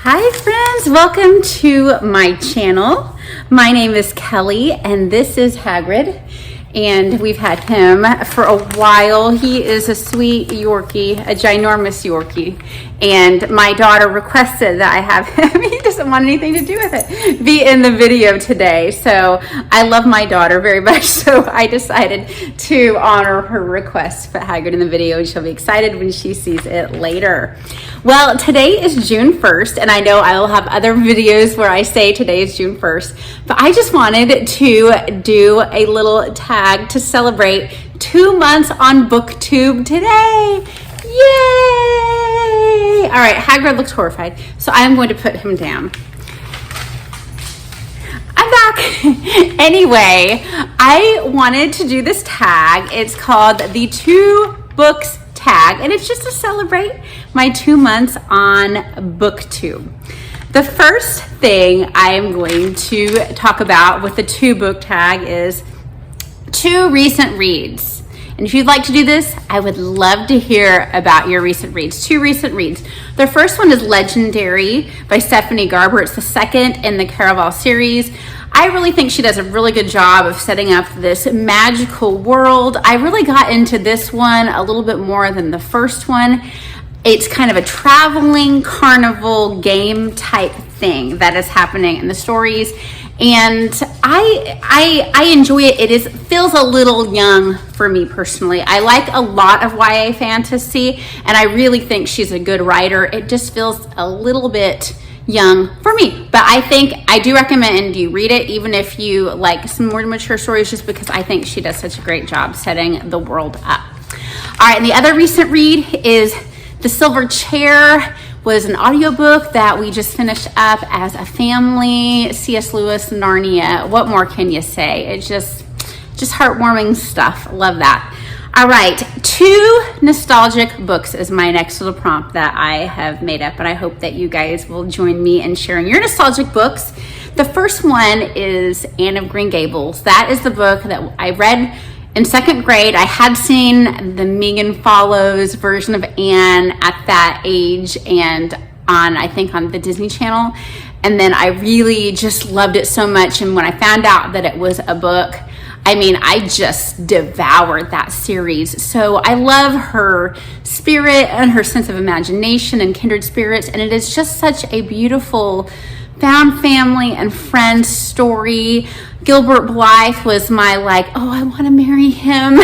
Hi friends, welcome to my channel. My name is Kelly and this is Hagrid, and we've had him for a while. He is a sweet Yorkie, a ginormous Yorkie, and my daughter requested that I have him, he doesn't want anything to do with it, be in the video today. So I love my daughter very much, so I decided to honor her request for Hagrid in the video, and she'll be excited when she sees it later. Well, today is June 1st, and I know I will have other videos where I say today is June 1st, but I just wanted to do a little tag to celebrate 2 months on BookTube today. Yay! All right, Hagrid looks horrified, so I'm going to put him down. I'm back. Anyway, I wanted to do this tag. It's called the 2 Books Tag, and it's just to celebrate my 2 months on BookTube. The first thing I am going to talk about with the 2 book tag is 2 recent reads. And if you'd like to do this, I would love to hear about your recent reads. 2 recent reads. The first one is Legendary by Stephanie Garber. It's the second in the Caraval series. I really think she does a really good job of setting up this magical world. I really got into this one a little bit more than the first one. It's kind of a traveling carnival game type thing that is happening in the stories, and I enjoy it. It feels a little young for me personally. I like a lot of YA fantasy, and I really think she's a good writer. It just feels a little bit young for me, but I think I do recommend you read it, even if you like some more mature stories, just because I think she does such a great job setting the world up. All right, and the other recent read is The Silver Chair. Was an audiobook that we just finished up as a family. C.S. Lewis, Narnia. What more can you say? It's just heartwarming stuff. Love that. All right, 2 nostalgic books is my next little prompt that I have made up, and I hope that you guys will join me in sharing your nostalgic books. The first one is Anne of Green Gables. That is the book that I read in 2nd grade. I had seen the Megan Follows version of Anne at that age, and I think on the Disney Channel, and then I really just loved it so much. And when I found out that it was a book, I mean, I just devoured that series. So I love her spirit and her sense of imagination and kindred spirits, and it is just such a beautiful found family and friends story. Gilbert Blythe was my oh, I want to marry him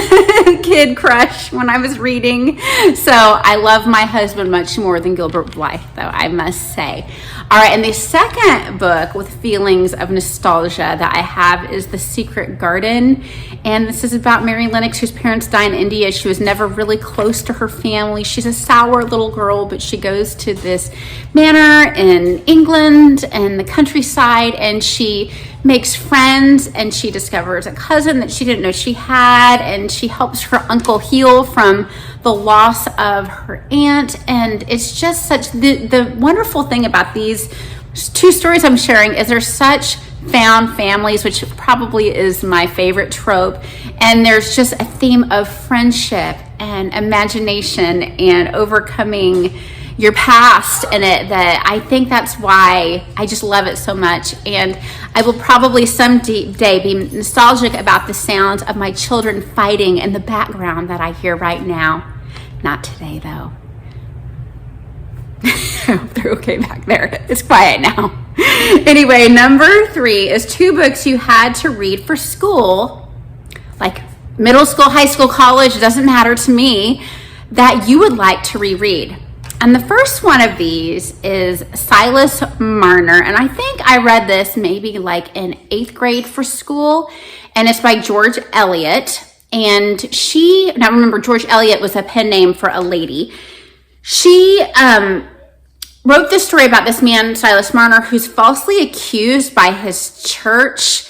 kid crush when I was reading. So I love my husband much more than Gilbert Blythe, though, I must say. All right, and the second book with feelings of nostalgia that I have is The Secret Garden. And this is about Mary Lennox, whose parents die in India. She was never really close to her family. She's a sour little girl, but she goes to this manor in England and the countryside, and she makes friends, and she discovers a cousin that she didn't know she had, and she helps her uncle heal from the loss of her aunt. And it's just such the wonderful thing about these 2 stories I'm sharing is they're such found families, which probably is my favorite trope, and there's just a theme of friendship and imagination and overcoming your past in it, that I think that's why I just love it so much. And I will probably someday be nostalgic about the sounds of my children fighting in the background that I hear right now. Not today, though. I hope they're okay back there. It's quiet now. Anyway, number 3 is 2 books you had to read for school, like middle school, high school, college, doesn't matter to me, that you would like to reread. And the first one of these is Silas Marner, and I think I read this maybe like in 8th grade for school, and it's by George Eliot. And now remember, George Eliot was a pen name for a lady. She wrote this story about this man, Silas Marner, who's falsely accused by his church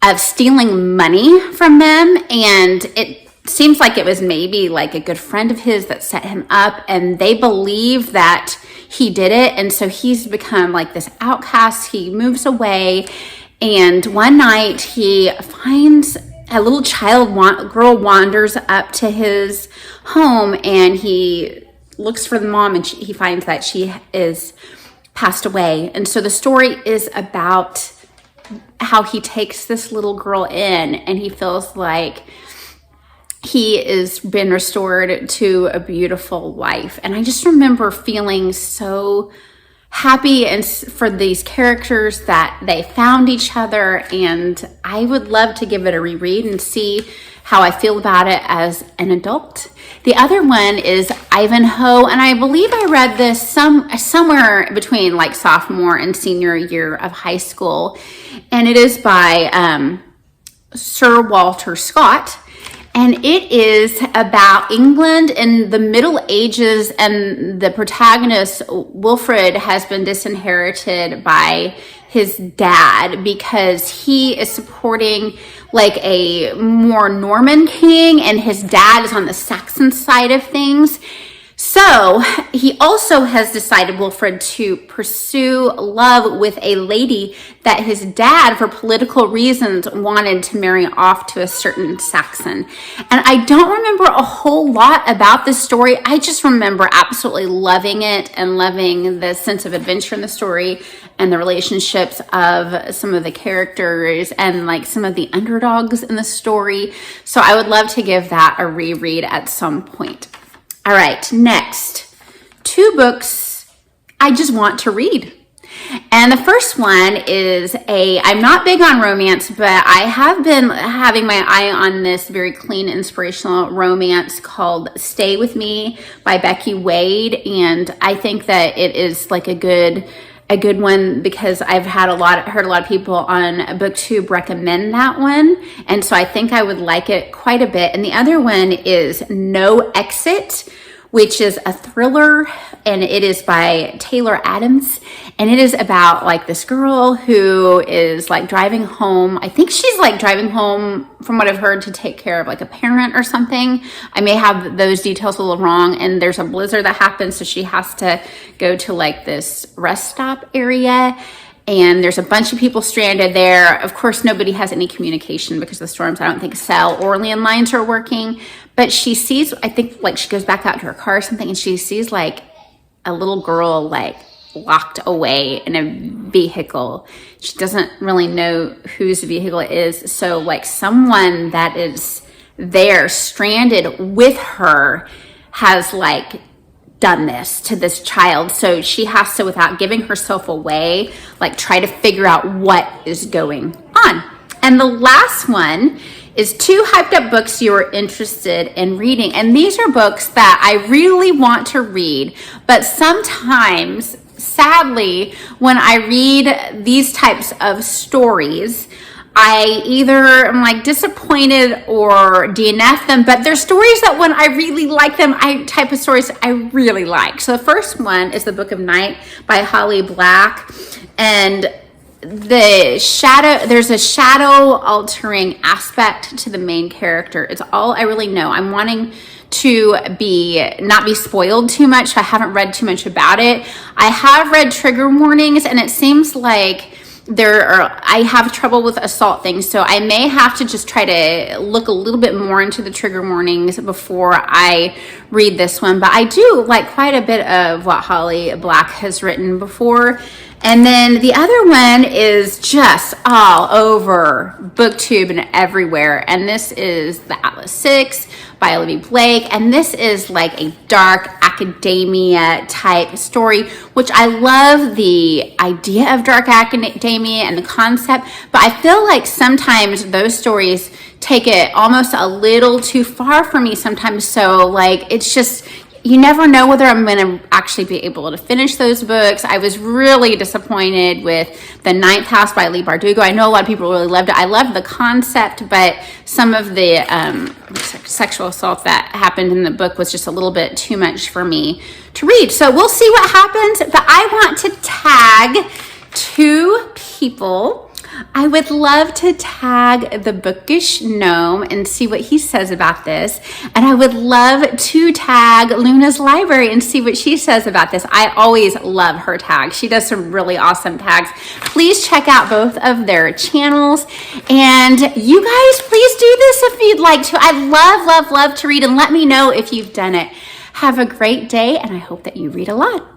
of stealing money from them, and it seems like it was maybe like a good friend of his that set him up, and they believe that he did it. And so he's become like this outcast. He moves away, and one night he finds a little girl wanders up to his home, and he looks for the mom, and he finds that she is passed away. And so the story is about how he takes this little girl in, and he feels like he is been restored to a beautiful life. And I just remember feeling so happy and for these characters that they found each other, and I would love to give it a reread and see how I feel about it as an adult. The other one is Ivanhoe, and I believe I read this somewhere between like sophomore and senior year of high school, and it is by Sir Walter Scott. And it is about England in the Middle Ages, and the protagonist, Wilfred, has been disinherited by his dad because he is supporting like a more Norman king, and his dad is on the Saxon side of things. So he also has decided, Wilfred, to pursue love with a lady that his dad, for political reasons, wanted to marry off to a certain Saxon. And I don't remember a whole lot about this story. I just remember absolutely loving it and loving the sense of adventure in the story and the relationships of some of the characters and like some of the underdogs in the story. So I would love to give that a reread at some point. All right, next, 2 books I just want to read. And the first one is I'm not big on romance, but I have been having my eye on this very clean, inspirational romance called Stay With Me by Becky Wade. And I think that it is like a good one because I've heard a lot of people on BookTube recommend that one. And so I think I would like it quite a bit. And the other one is No Exit, which is a thriller, and it is by Taylor Adams. And it is about like this girl who is like driving home. I think she's like driving home, from what I've heard, to take care of like a parent or something. I may have those details a little wrong. And there's a blizzard that happens, so she has to go to like this rest stop area. And there's a bunch of people stranded there. Of course, nobody has any communication because the storms, I don't think, cell or landlines are working. But she sees, I think, like she goes back out to her car or something, and she sees like a little girl like locked away in a vehicle. She doesn't really know whose vehicle it is. So like someone that is there stranded with her has like done this to this child. So she has to, without giving herself away, like try to figure out what is going on. And the last one is 2 hyped up books you are interested in reading. And these are books that I really want to read, but sometimes, sadly, when I read these types of stories, I either am like disappointed or DNF them, but they're stories that when I really like them, type of stories I really like. So the first one is The Book of Night by Holly Black. And there's a shadow altering aspect to the main character. It's all I really know. I'm wanting to not be spoiled too much. I haven't read too much about it. I have read trigger warnings, and it seems like I have trouble with assault things, so I may have to just try to look a little bit more into the trigger warnings before I read this one. But I do like quite a bit of what Holly Black has written before. And then the other one is just all over BookTube and everywhere. And this is The Atlas 6 by Olivia Blake. And this is like a dark academia type story, which I love the idea of dark academia and the concept. But I feel like sometimes those stories take it almost a little too far for me sometimes. So like, it's just, you never know whether I'm going to actually be able to finish those books. I was really disappointed with The Ninth House by Leigh Bardugo. I know a lot of people really loved it. I loved the concept, but some of the sexual assault that happened in the book was just a little bit too much for me to read. So we'll see what happens, but I want to tag 2 people. I would love to tag the Bookish Gnome and see what he says about this. And I would love to tag Luna's Library and see what she says about this. I always love her tags. She does some really awesome tags. Please check out both of their channels. And you guys, please do this if you'd like to. I'd love to read, and let me know if you've done it. Have a great day, and I hope that you read a lot.